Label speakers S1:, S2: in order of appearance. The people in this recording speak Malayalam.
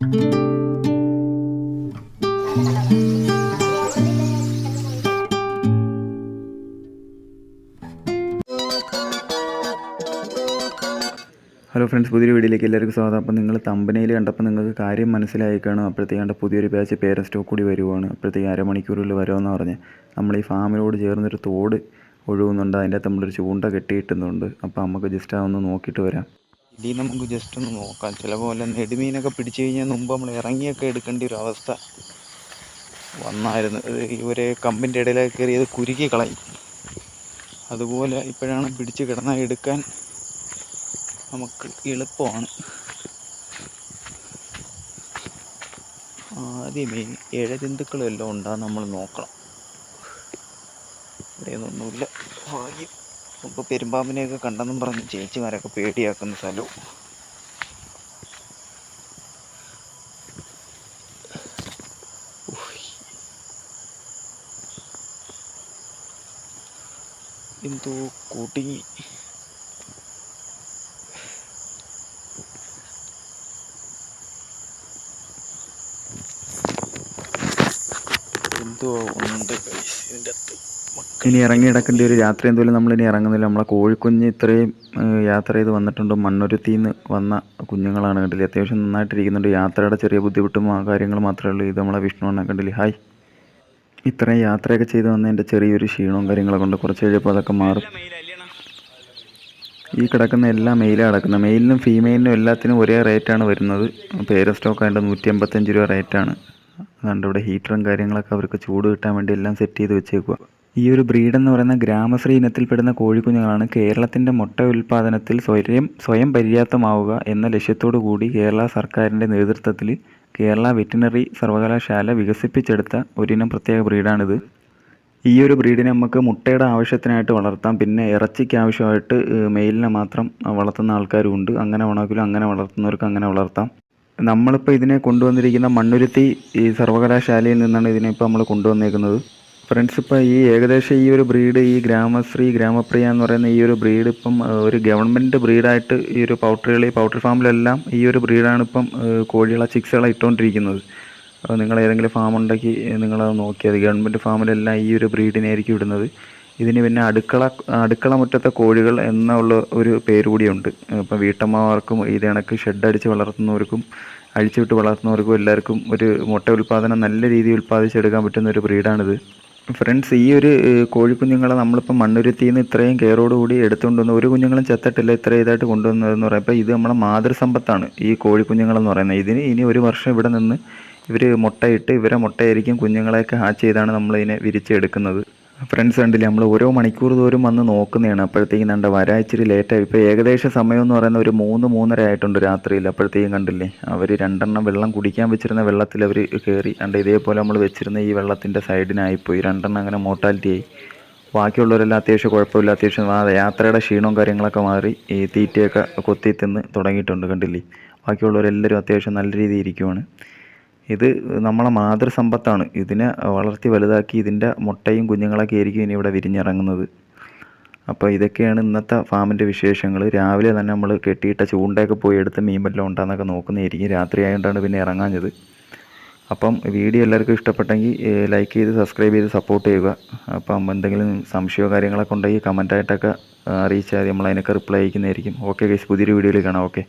S1: ഹലോ ഫ്രണ്ട്സ്, പുതിയൊരു വീഡിയോയിലേക്ക് എല്ലാവർക്കും സ്വാഗതം. അപ്പോൾ നിങ്ങൾ തമ്പനയിൽ കണ്ടപ്പോൾ നിങ്ങൾക്ക് കാര്യം മനസ്സിലായി കാണും. അപ്പോഴത്തേക്കാണ്ട് പുതിയൊരു ബാച്ച് പേരൻ സ്റ്റോക്ക് കൂടി വരുവാണ്. അപ്പോഴത്തേക്ക് അരമണിക്കൂറിൽ വരുമെന്ന് പറഞ്ഞ് നമ്മൾ ഈ ഫാമിനോട് ചേർന്നൊരു തോട് ഒഴുകുന്നുണ്ട്. അതിൻ്റെ അകത്ത് നമ്മളൊരു ചൂണ്ട കെട്ടിയിട്ടുന്നുണ്ട്. അപ്പോൾ നമുക്ക് ജസ്റ്റ് അതൊന്ന് നോക്കിയിട്ട് വരാം. ഇതിൽ നമുക്ക് ജസ്റ്റ് ഒന്ന് നോക്കാം. ചിലപ്പോൾ വല്ല നെടുമീനൊക്കെ പിടിച്ചു കഴിഞ്ഞാൽ മുമ്പ് നമ്മൾ ഇറങ്ങിയൊക്കെ എടുക്കേണ്ട ഒരു അവസ്ഥ വന്നായിരുന്നു. ഇവരെ കമ്പിൻ്റെ ഇടയിലേക്ക് കയറിയത് കുരുക്കി കളയും. അതുപോലെ ഇപ്പോഴാണ് പിടിച്ച് കിടന്നാൽ എടുക്കാൻ നമുക്ക് എളുപ്പമാണ്. ആദ്യമേ ഇഴജന്തുക്കളെല്ലാം ഉണ്ടാകും നമ്മൾ നോക്കണം. ഇവിടെയൊന്നുമില്ല. ഭാഗ്യം. ഇപ്പോൾ പെരുമ്പാമ്പിനെയൊക്കെ കണ്ടെന്നും പറഞ്ഞ് ചേച്ചിമാരൊക്കെ പേടിയാക്കുന്ന സ്ഥലവും. എന്തോ കുടുങ്ങി. ഇനി ഇറങ്ങി കിടക്കേണ്ട ഒരു രാത്രി എന്തെങ്കിലും നമ്മളിനി ഇറങ്ങുന്നില്ല. നമ്മളെ കോഴിക്കുഞ്ഞ് ഇത്രയും യാത്ര ചെയ്ത് വന്നിട്ടുണ്ട്. മണ്ണുരുത്തിയിൽ നിന്ന് വന്ന കുഞ്ഞുങ്ങളാണ്. കണ്ടില്ലേ, അത്യാവശ്യം നന്നായിട്ടിരിക്കുന്നുണ്ട്. യാത്രയുടെ ചെറിയ ബുദ്ധിമുട്ടും ആ കാര്യങ്ങൾ മാത്രമേ ഉള്ളൂ. ഇത് നമ്മളെ വിഷ്ണുവണ്ണ കണ്ടില്ലേ, ഹായ്. ഇത്രയും യാത്രയൊക്കെ ചെയ്ത് വന്നതിൻ്റെ ചെറിയൊരു ക്ഷീണവും കാര്യങ്ങളൊക്കെ ഉണ്ട്. കുറച്ച് കഴിയുമ്പോൾ അതൊക്കെ മാറും. ഈ കിടക്കുന്ന എല്ലാം മെയിലാണ് കിടക്കുന്നത്. മെയിലിനും ഫീമെയിലിനും എല്ലാത്തിനും ഒരേ റേറ്റാണ് വരുന്നത്. പേരൻ സ്റ്റോക്ക് ആയിട്ട് 155 രൂപ റേറ്റാണ്. അതുകൊണ്ട് ഇവിടെ ഹീറ്ററും കാര്യങ്ങളൊക്കെ അവർക്ക് ചൂട് കിട്ടാൻ വേണ്ടി എല്ലാം സെറ്റ് ചെയ്ത് വെച്ചേക്കുക. ഈ ഒരു ബ്രീഡെന്ന് പറയുന്ന ഗ്രാമശ്രീ ഇനത്തിൽപ്പെടുന്ന കോഴിക്കുഞ്ഞുങ്ങളാണ്. കേരളത്തിൻ്റെ മുട്ട ഉൽപ്പാദനത്തിൽ സ്വയം പര്യാപ്തമാവുക എന്ന ലക്ഷ്യത്തോടു കൂടി കേരള സർക്കാരിൻ്റെ നേതൃത്വത്തിൽ കേരള വെറ്റിനറി സർവകലാശാല വികസിപ്പിച്ചെടുത്ത ഒരിനം പ്രത്യേക ബ്രീഡാണിത്. ഈ ഒരു ബ്രീഡിനെ നമുക്ക് മുട്ടയുടെ ആവശ്യത്തിനായിട്ട് വളർത്താം. പിന്നെ ഇറച്ചിക്ക് ആവശ്യമായിട്ട് മെയിലിനെ മാത്രം വളർത്തുന്ന ആൾക്കാരും ഉണ്ട്. അങ്ങനെ വേണമെങ്കിലും അങ്ങനെ വളർത്തുന്നവർക്ക് അങ്ങനെ വളർത്താം. നമ്മളിപ്പോൾ ഇതിനെ കൊണ്ടുവന്നിരിക്കുന്ന മണ്ണുരുത്തി ഈ സർവകലാശാലയിൽ നിന്നാണ് ഇതിനെ ഇപ്പോൾ നമ്മൾ കൊണ്ടുവന്നേക്കുന്നത്. ഫ്രണ്ട്സ്, ഇപ്പോൾ ഈ ഏകദേശം ഈ ഒരു ബ്രീഡ്, ഈ ഗ്രാമശ്രീ ഗ്രാമപ്രിയ എന്ന് പറയുന്ന ഈ ഒരു ബ്രീഡ് ഇപ്പം ഒരു ഗവൺമെൻറ് ബ്രീഡായിട്ട് ഈ ഒരു പൗൾട്രി ഫാമിലെല്ലാം ഈ ഒരു ബ്രീഡാണ് ഇപ്പം കോഴികളെ ചിക്സുകളെ ഇട്ടുകൊണ്ടിരിക്കുന്നത്. നിങ്ങൾ ഏതെങ്കിലും ഫാം ഉണ്ടെങ്കിൽ നിങ്ങളത് നോക്കിയത് ഗവൺമെൻറ് ഫാമിലെല്ലാം ഈ ഒരു ബ്രീഡിനായിരിക്കും ഇടുന്നത്. ഇതിന് പിന്നെ അടുക്കള മുറ്റത്തെ കോഴികൾ എന്നുള്ള ഒരു പേര് കൂടിയുണ്ട്. ഇപ്പം വീട്ടമ്മമാർക്കും ഇത് കണക്ക് ഷെഡ് അടിച്ച് വളർത്തുന്നവർക്കും അഴിച്ചുവിട്ട് വളർത്തുന്നവർക്കും എല്ലാവർക്കും ഒരു മുട്ട ഉൽപ്പാദനം നല്ല രീതിയിൽ ഉൽപ്പാദിച്ചെടുക്കാൻ പറ്റുന്ന ഒരു ബ്രീഡാണിത്. ഫ്രണ്ട്സ്, ഈ ഒരു കോഴിക്കുഞ്ഞുങ്ങളെ നമ്മളിപ്പോൾ മണ്ണുരുത്തിയിൽ നിന്ന് ഇത്രയും കെയറോടുകൂടി എടുത്തുകൊണ്ട് വന്ന് ഒരു കുഞ്ഞുങ്ങളും ചത്തിട്ടില്ല. ഇത്ര ഇതായിട്ട് കൊണ്ടുവന്നതെന്ന് പറയുമ്പോൾ ഇത് നമ്മളെ മാതൃസമ്പത്താണ് ഈ കോഴിക്കുഞ്ഞുങ്ങളെന്ന് പറയുന്നത്. ഇതിന് ഇനി ഒരു വർഷം ഇവിടെ നിന്ന് ഇവർ മുട്ടയിട്ട് ഇവരെ മുട്ടയായിരിക്കും കുഞ്ഞുങ്ങളെയൊക്കെ ഹാച്ച് ചെയ്താണ് നമ്മളിതിനെ വിരിച്ചെടുക്കുന്നത്. ഫ്രണ്ട്സ് കണ്ടില്ലേ, നമ്മൾ ഓരോ മണിക്കൂർ തോറും വന്ന് നോക്കുന്നതാണ്. അപ്പോഴത്തേക്കും കണ്ട വരാൻ ഇച്ചിരി ലേറ്റായി. ഇപ്പോൾ ഏകദേശം സമയം എന്ന് പറയുന്നത് ഒരു 3-3:30 ആയിട്ടുണ്ട് രാത്രിയിൽ. അപ്പോഴത്തേക്കും കണ്ടില്ലേ, അവർ 2 വെള്ളം കുടിക്കാൻ വെച്ചിരുന്ന വെള്ളത്തിൽ അവർ കയറി. കണ്ട് ഇതേപോലെ നമ്മൾ വെച്ചിരുന്ന ഈ വെള്ളത്തിൻ്റെ സൈഡിനായിപ്പോയി 2 അങ്ങനെ മോർട്ടാലിറ്റി ആയി. ബാക്കിയുള്ളവരെല്ലാം അത്യാവശ്യം കുഴപ്പമില്ല. അത്യാവശ്യം യാത്രയുടെ ക്ഷീണവും കാര്യങ്ങളൊക്കെ മാറി ഈ തീറ്റയൊക്കെ കൊത്തി തിന്ന് തുടങ്ങിയിട്ടുണ്ട്. കണ്ടില്ലേ, ബാക്കിയുള്ളവരെല്ലാവരും അത്യാവശ്യം നല്ല രീതിയിൽ ഇരിക്കുവാണ്. ഇത് നമ്മളെ മാതൃസമ്പത്താണ്. ഇതിനെ വളർത്തി വലുതാക്കി ഇതിൻ്റെ മുട്ടയും കുഞ്ഞുങ്ങളൊക്കെ ആയിരിക്കും ഇനി ഇവിടെ വിരിഞ്ഞിറങ്ങുന്നത്. അപ്പോൾ ഇതൊക്കെയാണ് ഇന്നത്തെ ഫാമിൻ്റെ വിശേഷങ്ങൾ. രാവിലെ തന്നെ നമ്മൾ കെട്ടിയിട്ട ചൂണ്ടയൊക്കെ പോയി എടുത്ത് മീൻ വല്ലതും ഉണ്ടാകുന്നൊക്കെ നോക്കുന്നതായിരിക്കും. രാത്രി ആയതുകൊണ്ടാണ് പിന്നെ ഇറങ്ങാഞ്ഞത്. അപ്പം വീഡിയോ എല്ലാവർക്കും ഇഷ്ടപ്പെട്ടെങ്കിൽ ലൈക്ക് ചെയ്ത് സബ്സ്ക്രൈബ് ചെയ്ത് സപ്പോർട്ട് ചെയ്യുക. അപ്പം എന്തെങ്കിലും സംശയമോ കാര്യങ്ങളൊക്കെ ഉണ്ടെങ്കിൽ കമൻറ്റായിട്ടൊക്കെ അറിയിച്ചാൽ നമ്മൾ അതിനൊക്കെ റിപ്ലൈ അയക്കുന്നതായിരിക്കും. ഓക്കെ ഗൈസ്, പുതിയൊരു വീഡിയോയിൽ കാണാം. ഓക്കെ.